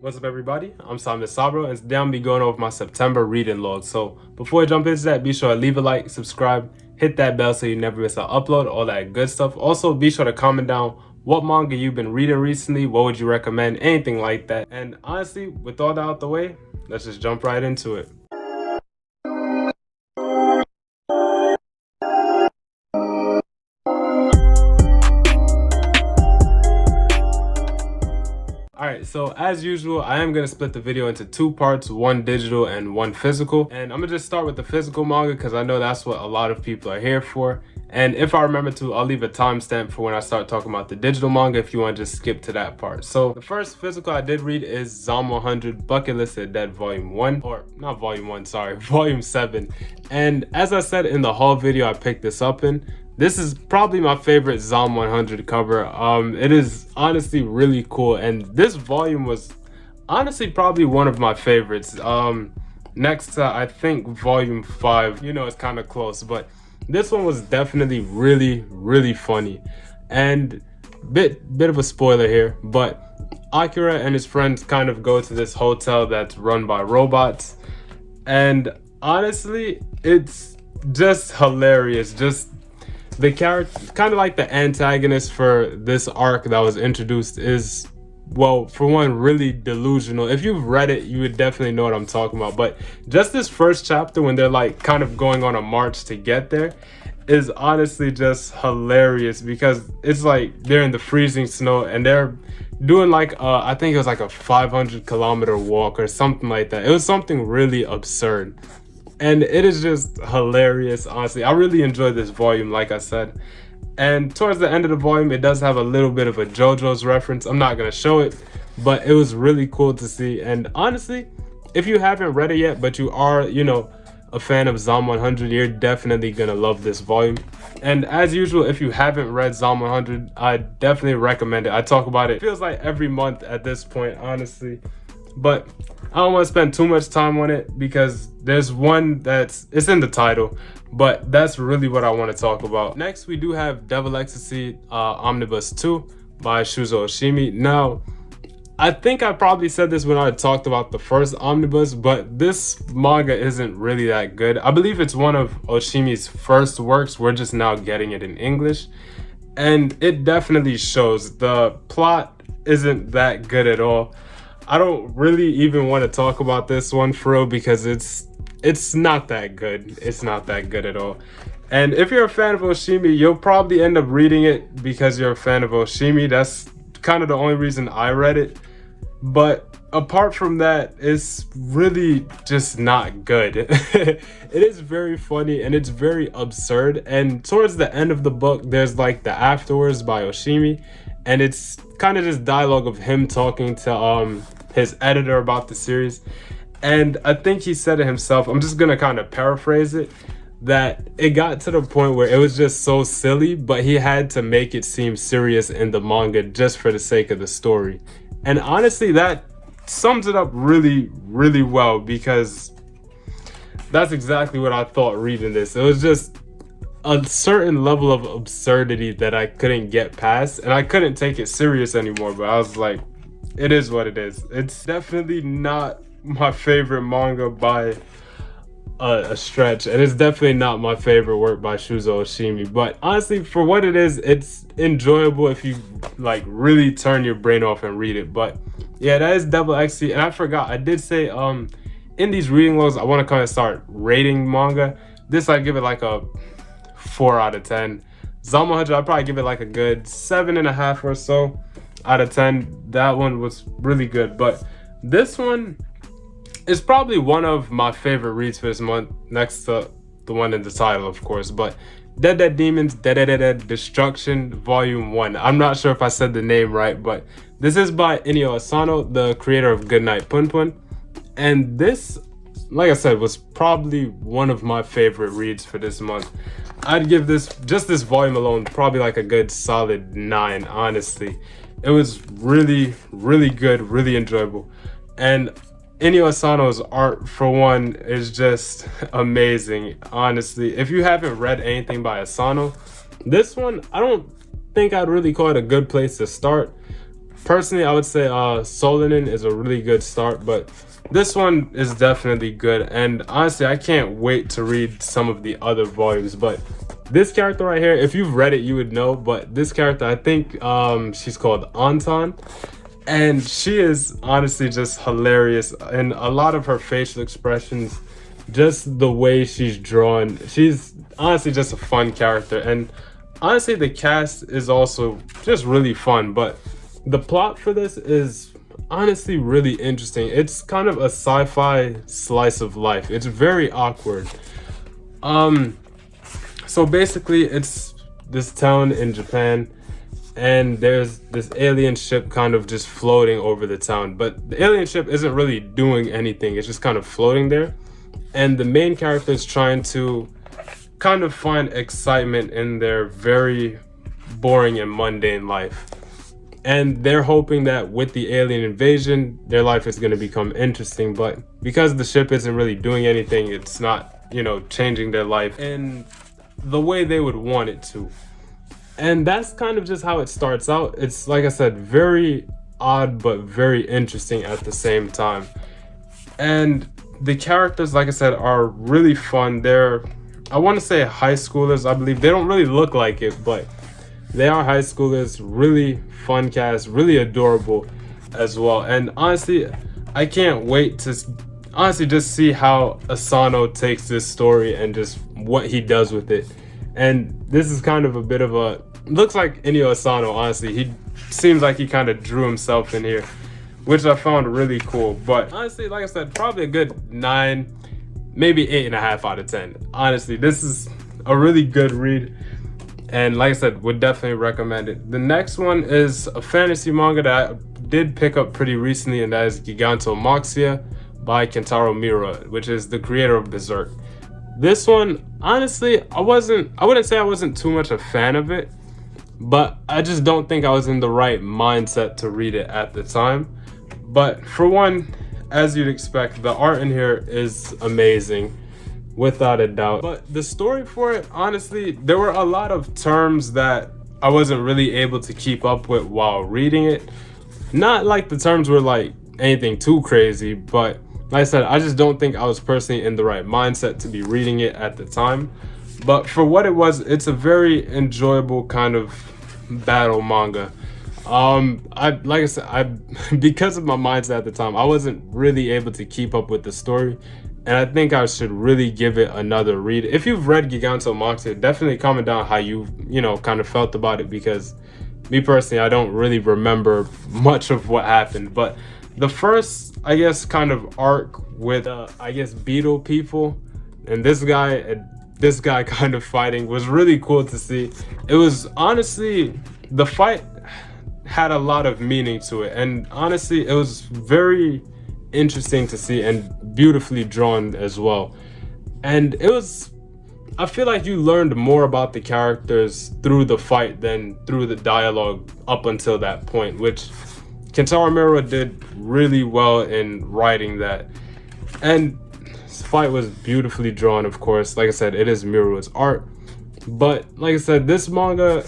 What's up, everybody? I'm Simon Sabro, and today I'm be going over my September reading log. So before I jump into that, be sure to leave a like, subscribe, hit that bell so you never miss an upload, all that good stuff. Also, be sure to comment down what manga you've been reading recently, what would you recommend, anything like that. And honestly, with all that out the way, let's just jump right into it. Alright, so as usual, I am going to split the video into two parts, one digital and one physical. And I'm going to just start with the physical manga because I know that's what a lot of people are here for. And if I remember to, I'll leave a timestamp for when I start talking about the digital manga if you want to just skip to that part. So the first physical I did read is Zom 100 Bucket List of Dead Volume 1. Or not Volume 1, sorry, Volume 7. And as I said in the haul video I picked this up in, this is probably my favorite Zom 100 cover. It is honestly really cool, and this volume was honestly probably one of my favorites. Next to I think Volume 5, you know, it's kind of close, but this one was definitely really funny. And bit of a spoiler here, but Akira and his friends kind of go to this hotel that's run by robots, and honestly, it's just hilarious. Just the character, kind of like the antagonist for this arc that was introduced, is, well, for one, really delusional. If you've read it, you would definitely know what I'm talking about. But just this first chapter, when they're like kind of going on a march to get there, is honestly just hilarious because it's like they're in the freezing snow and they're doing like I think it was like a 500-kilometer walk or something like that. It was something really absurd. And it is just hilarious, honestly. I really enjoyed this volume, like I said. And towards the end of the volume, it does have a little bit of a JoJo's reference. I'm not going to show it, but it was really cool to see. And honestly, if you haven't read it yet, but you are, you know, a fan of Zom 100, you're definitely going to love this volume. And as usual, if you haven't read Zom 100, I definitely recommend it. I talk about it feels like every month at this point, honestly. But I don't want to spend too much time on it because there's one it's in the title, but that's really what I want to talk about. Next, we do have Devil Ecstasy Omnibus 2 by Shuzo Oshimi. Now, I think I probably said this when I talked about the first omnibus, but this manga isn't really that good. I believe it's one of Oshimi's first works. We're just now getting it in English, and it definitely shows. The plot isn't that good at all. I don't really even want to talk about this one for real because it's not that good. It's not that good at all. And if you're a fan of Oshimi, you'll probably end up reading it because you're a fan of Oshimi. That's kind of the only reason I read it. But apart from that, it's really just not good. It is very funny and it's very absurd. And towards the end of the book, there's like the afterwards by Oshimi, and it's kind of just dialogue of him talking to his editor about the series. And I think he said it himself, I'm just gonna kind of paraphrase it, that it got to the point where it was just so silly, but he had to make it seem serious in the manga just for the sake of the story. And honestly, that sums it up really well, because that's exactly what I thought reading this. It was just a certain level of absurdity that I couldn't get past, and I couldn't take it serious anymore. But I was like, it is what it is. It's definitely not my favorite manga by a stretch, and it's definitely not my favorite work by Shuzo Oshimi. But honestly, for what it is, it's enjoyable if you like really turn your brain off and read it. But yeah, that is Devil Ecstasy. And I forgot, I did say in these reading logs, I want to kind of start rating manga. This I give it like a 4 out of 10. Zom 100, I'd probably give it like a good 7.5 or so out of 10. That one was really good, but this one is probably one of my favorite reads for this month, next to the one in the title, of course. But Dead Demons Dead Destruction Volume 1. I'm not sure if I said the name right, but this is by Inio Asano, the creator of Goodnight Punpun. And this, like I said, was probably one of my favorite reads for this month. I'd give this, just this volume alone, probably like a good solid 9, honestly. It was really good, really enjoyable. And Inio Asano's art, for one, is just amazing, honestly. If you haven't read anything by Asano, this one, I don't think I'd really call it a good place to start. Personally, I would say Solanin is a really good start, but this one is definitely good. And honestly, I can't wait to read some of the other volumes. But this character right here, if you've read it, you would know. But this character, I think she's called Anton. And she is honestly just hilarious. And a lot of her facial expressions, just the way she's drawn, she's honestly just a fun character. And honestly, the cast is also just really fun. But the plot for this is honestly really interesting. It's kind of a sci-fi slice of life. It's very awkward. So basically it's this town in Japan, and there's this alien ship kind of just floating over the town, but the alien ship isn't really doing anything. It's just kind of floating there, and the main character is trying to kind of find excitement in their very boring and mundane life. And they're hoping that with the alien invasion, their life is going to become interesting. But because the ship isn't really doing anything, it's not, changing their life in the way they would want it to. And that's kind of just how it starts out. It's, like I said, very odd, but very interesting at the same time. And the characters, like I said, are really fun. They're, I want to say high schoolers, I believe. They don't really look like it, but they are high schoolers. Really fun cast, really adorable as well. And honestly, I can't wait to just see how Asano takes this story and just what he does with it. And this is kind of a bit of a, looks like Inio Asano, honestly. He seems like he kind of drew himself in here, which I found really cool. But honestly, like I said, probably a good 9, maybe 8.5 out of 10. Honestly, this is a really good read. And like I said, would definitely recommend it. The next one is a fantasy manga that I did pick up pretty recently, and that is Gigantomaxia by Kentaro Miura, which is the creator of Berserk. This one, honestly, I wouldn't say I wasn't too much a fan of it, but I just don't think I was in the right mindset to read it at the time. But for one, as you'd expect, the art in here is amazing, without a doubt. But the story for it, honestly, there were a lot of terms that I wasn't really able to keep up with while reading it. Not like the terms were like anything too crazy, but like I said, I just don't think I was personally in the right mindset to be reading it at the time. But for what it was, it's a very enjoyable kind of battle manga. Like I said, because of my mindset at the time, I wasn't really able to keep up with the story. And I think I should really give it another read. If you've read Gigantomaxia, definitely comment down how you kind of felt about it, because me personally, I don't really remember much of what happened. But the first, I guess, kind of arc with, I guess, beetle people and this guy kind of fighting was really cool to see. It was honestly, the fight had a lot of meaning to it. And honestly, it was very interesting to see and beautifully drawn as well. And it was, I feel like you learned more about the characters through the fight than through the dialogue up until that point, which Kentaro Miura did really well in writing that. And this fight was beautifully drawn, of course. Like I said, it is Miura's art. But like I said, this manga,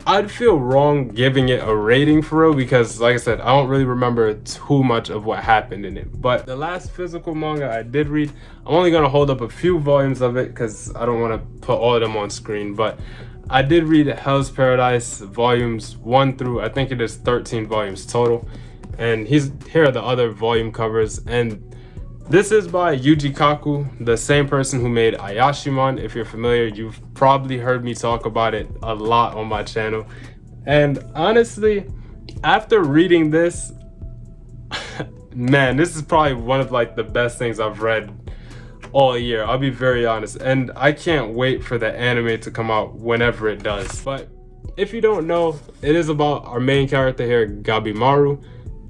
I'd feel wrong giving it a rating for real, because like I said, I don't really remember too much of what happened in it. But the last physical manga I did read, I'm only going to hold up a few volumes of it because I don't want to put all of them on screen. But I did read Hell's Paradise volumes 1 through, I think it is 13 volumes total. And here are the other volume covers. And this is by Yuji Kaku, the same person who made Ayashimon. If you're familiar, you've probably heard me talk about it a lot on my channel. And honestly, after reading this, man, this is probably one of like the best things I've read all year. I'll be very honest. And I can't wait for the anime to come out whenever it does. But if you don't know, it is about our main character here, Gabimaru.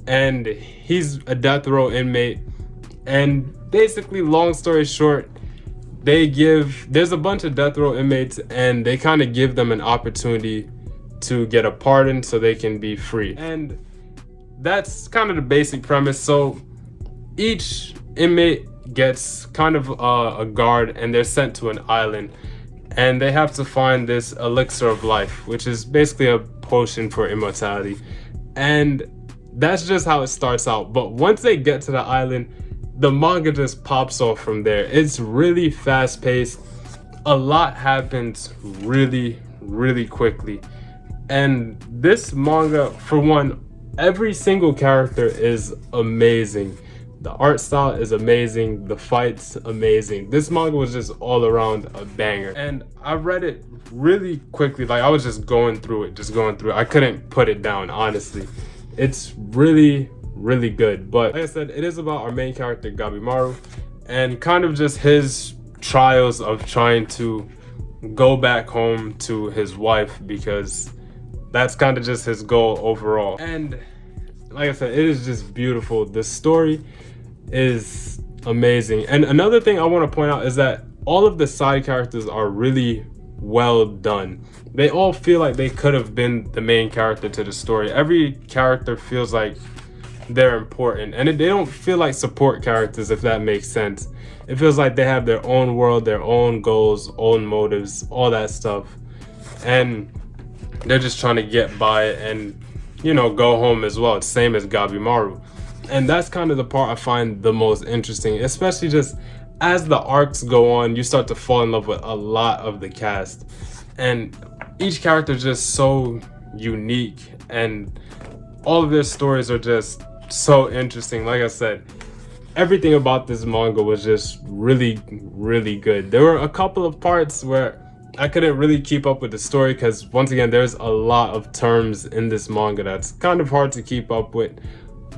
And he's a death row inmate. And basically, long story short, there's a bunch of death row inmates, and they kind of give them an opportunity to get a pardon so they can be free. And that's kind of the basic premise. So each inmate gets kind of a guard, and they're sent to an island, and they have to find this elixir of life, which is basically a potion for immortality. And that's just how it starts out. But once they get to the island, the manga just pops off from there. It's really fast paced. A lot happens really quickly. And this manga, for one, every single character is amazing. The art style is amazing. The fights amazing. This manga was just all around a banger. And I read it really quickly. Like, I was just going through it. I couldn't put it down, honestly. It's really good. But like I said, it is about our main character, Gabimaru, and kind of just his trials of trying to go back home to his wife, because that's kind of just his goal overall. And like I said, it is just beautiful. The story is amazing. And another thing I want to point out is that all of the side characters are really well done. They all feel like they could have been the main character to the story. Every character feels like they're important, and they don't feel like support characters, if that makes sense. It feels like they have their own world, their own goals, own motives, all that stuff, and they're just trying to get by and, you know, go home as well. It's same as Gabimaru. And that's kind of the part I find the most interesting, especially just as the arcs go on, you start to fall in love with a lot of the cast, and each character is just so unique, and all of their stories are just so interesting. Like I said, everything about this manga was just really good. There were a couple of parts where I couldn't really keep up with the story, because once again, there's a lot of terms in this manga that's kind of hard to keep up with.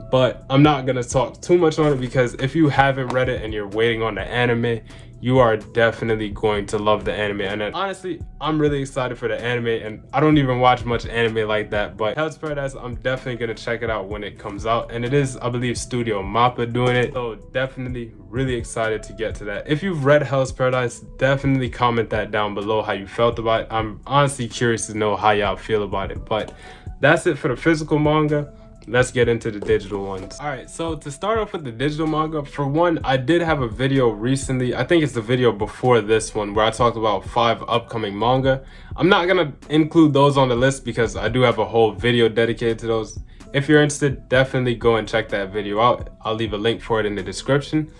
But I'm not gonna talk too much on it, because if you haven't read it and you're waiting on the anime, you are definitely going to love the anime. And then, honestly, I'm really excited for the anime, and I don't even watch much anime like that, but Hell's Paradise, I'm definitely gonna check it out when it comes out. And it is, I believe, Studio Mappa doing it, so definitely really excited to get to that. If you've read Hell's Paradise, definitely comment that down below how you felt about it. I'm honestly curious to know how y'all feel about it. But that's it for the physical manga. Let's get into the digital ones. All right, so to start off with the digital manga, for one, I did have a video recently, I think it's the video before this one, where I talked about 5 upcoming manga. I'm not gonna include those on the list because I do have a whole video dedicated to those. If you're interested, definitely go and check that video out. I'll leave a link for it in the description.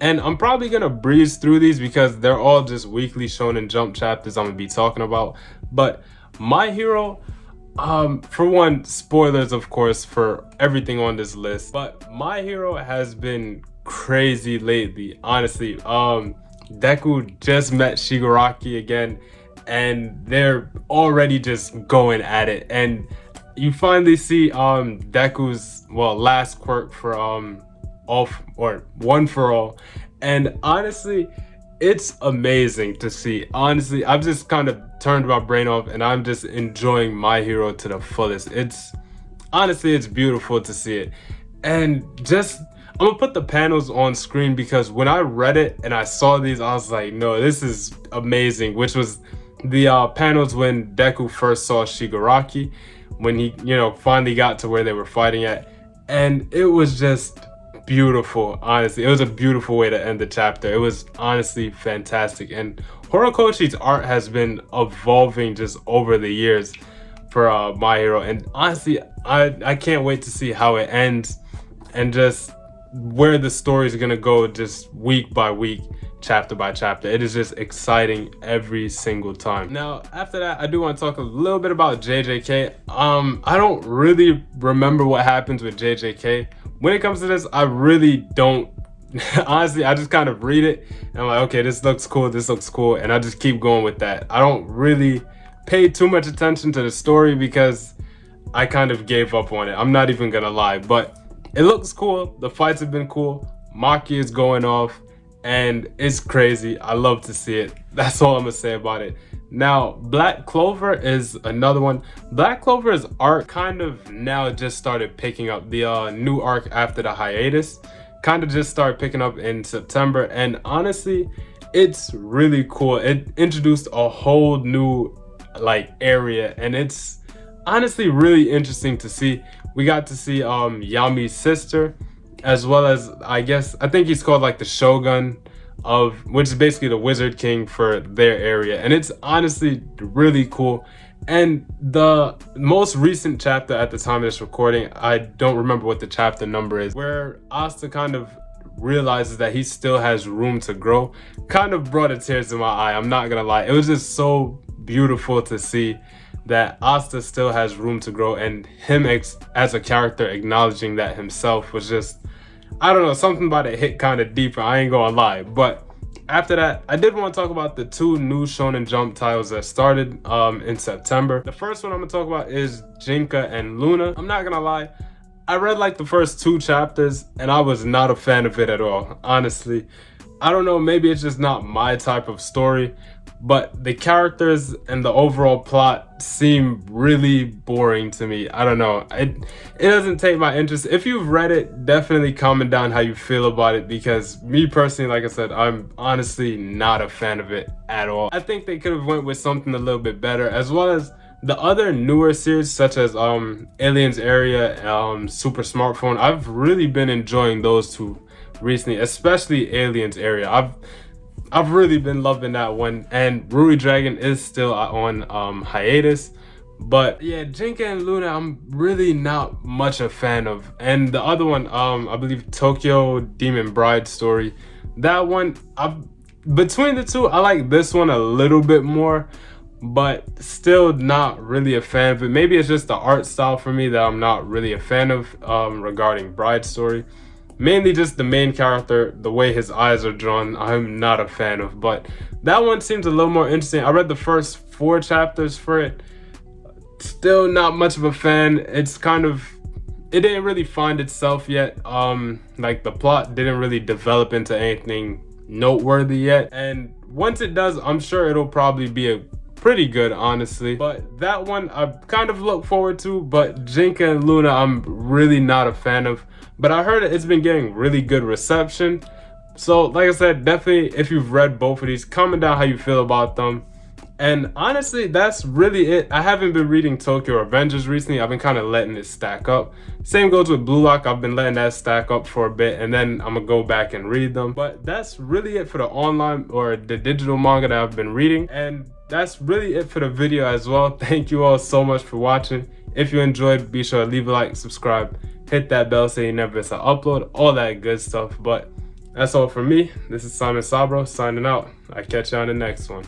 And I'm probably gonna breeze through these because they're all just weekly Shonen Jump chapters I'm gonna be talking about. But My Hero, for one, spoilers of course for everything on this list, but My Hero has been crazy lately, honestly. Deku just met Shigaraki again, and they're already just going at it, and you finally see Deku's last quirk for One for All, and honestly, it's amazing to see. Honestly, I've just kind of turned my brain off, and I'm just enjoying My Hero to the fullest. It's beautiful to see it. And just, I'm gonna put the panels on screen because when I read it and I saw these, I was like, no, this is amazing. Which was the panels when Deku first saw Shigaraki, when he, finally got to where they were fighting at, and it was just beautiful. Honestly, it was a beautiful way to end the chapter. It was honestly fantastic, and Horikoshi's art has been evolving just over the years for My Hero, and honestly, I can't wait to see how it ends and just where the story is gonna go, just week by week, chapter by chapter. It is just exciting every single time. Now, after that, I do want to talk a little bit about JJK. I don't really remember what happens with JJK. When it comes to this, I really don't. Honestly, I just kind of read it and I'm like, okay, this looks cool, and I just keep going with that. I don't really pay too much attention to the story because I kind of gave up on it. I'm not even gonna lie, but it looks cool. The fights have been cool. Maki is going off, and it's crazy. I love to see it. That's all I'm gonna say about it. Now, Black Clover is another one. Black Clover's arc kind of now just started picking up. The new arc after the hiatus kind of just started picking up in September, and honestly, it's really cool. It introduced a whole new area, and it's honestly really interesting to see. We got to see Yami's sister, as well as I think he's called the Shogun of, which is basically the Wizard King for their area, and it's honestly really cool. And the most recent chapter at the time of this recording, I don't remember what the chapter number is, where Asta kind of realizes that he still has room to grow, kind of brought a tears to my eye. I'm not gonna lie. It was just so beautiful to see that Asta still has room to grow, and him as a character acknowledging that himself was just, I don't know, something about it hit kind of deeper. I ain't gonna lie. But after that, I did want to talk about the 2 new Shonen Jump titles that started in September. The first one I'm gonna talk about is Jinka and Luna. I'm not gonna lie, I read like the first 2 chapters and I was not a fan of it at all, honestly. I don't know, maybe it's just not my type of story, but the characters and the overall plot seem really boring to me. I don't know, it doesn't take my interest. If you've read it, definitely comment down how you feel about it, because me personally, like I said, I'm honestly not a fan of it at all. I think they could have went with something a little bit better, as well as the other newer series such as Aliens Area, Super Smartphone. I've really been enjoying those 2 recently, especially Aliens Area. I've really been loving that one, and Rui Dragon is still on hiatus. But yeah, Jinka and Luna, I'm really not much a fan of. And the other one, I believe Tokyo Demon Bride Story, that one, between the 2, I like this one a little bit more, but still not really a fan of it. Maybe it's just the art style for me that I'm not really a fan of regarding Bride Story. Mainly just the main character, the way his eyes are drawn, I'm not a fan of. But that one seems a little more interesting. I read the first 4 chapters for it. Still not much of a fan. It's kind of, it didn't really find itself yet. Like the plot didn't really develop into anything noteworthy yet. And once it does, I'm sure it'll probably be a pretty good, honestly. But that one I kind of look forward to. But Jinka and Luna, I'm really not a fan of. But I heard it's been getting really good reception. So like I said, definitely if you've read both of these, comment down how you feel about them. And honestly, that's really it. I haven't been reading Tokyo Revengers recently. I've been kind of letting it stack up. Same goes with Blue Lock. I've been letting that stack up for a bit, and then I'm gonna go back and read them. But that's really it for the online or the digital manga that I've been reading. And that's really it for the video as well. Thank you all so much for watching. If you enjoyed, be sure to leave a like, subscribe, hit that bell so you never miss an upload, all that good stuff. But that's all for me. This is Simon Sabro signing out. I'll catch you on the next one.